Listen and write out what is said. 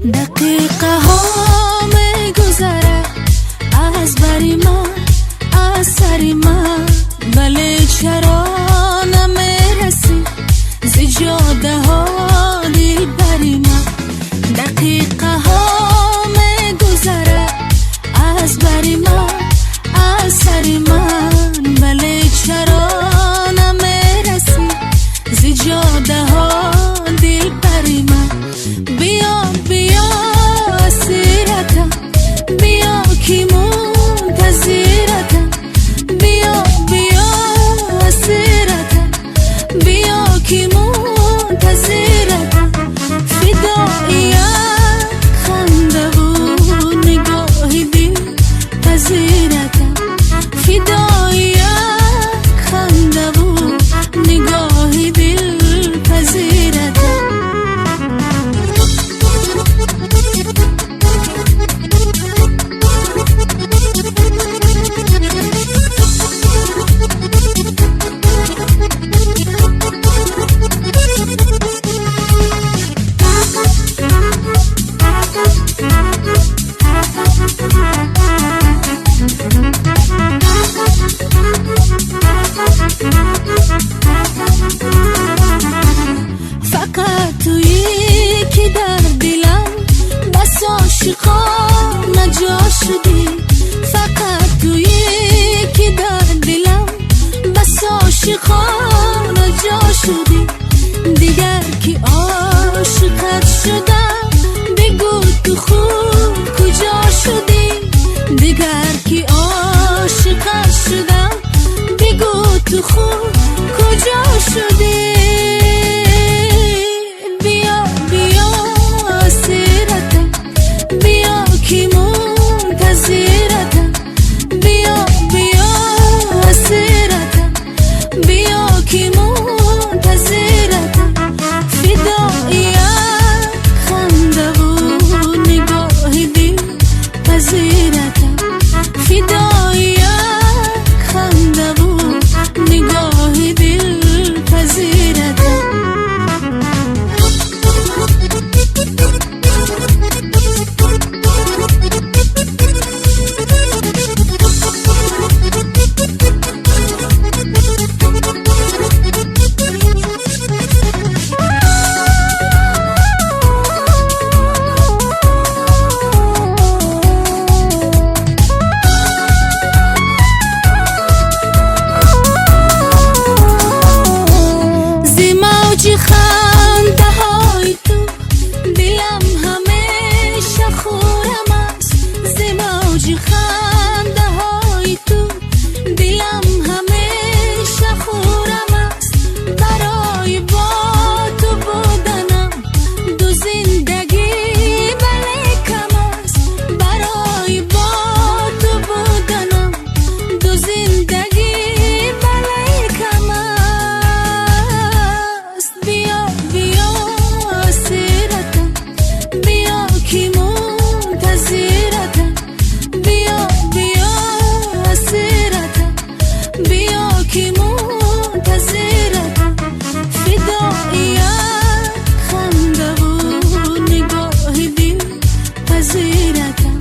دقیقه ها میگذره از بری من از سری من، ولی چرا نمیرسی زی جاده ها دل بری من. دقیقه ها میگذره از بری من از سری من، ولی چرا نمیرسی زی جاده ها دل بری من. بیا بیا اسیرتم، بیا کی منتظرتم، بیا بیا اسیرتم، بیا کی منتظرتم. فداییت خنده و نگاه دل پذیرتم، فداییت خنده و نگاه دل پذیرتم. فقط تویی که در دلم بس عاشقانه جا شدی، فقط تویی که در دلم بس عاشقانه جا شدی. دیگر که عاشقت شدم بگو تو خود کجا شدی، دیگر که عاشقت شدم بگو تو خود کجا شدی. بیا بیا اسیرتم، بیا کی منتظرتم، بیا بیا اسیرتم، بیا کی منتظرتم. فداییت خنده و نگاه دل پذیرتم، فداییت خنده و نگاه دل پذیرتم. خنده های تو دلم همیشه خورم است، زی موج خنده های تو دلم همیشه خورم است. برای با تو بودنم دو زندگی بله کم است، برای با تو بودنم دو زندگی بله کم است. بیا بیا اسیرتم، بیا کی منتظرتم، بیا بیا اسیرتم، بیا کی منتظرتم. فداییت خنده و نگاه دل پذیرتم.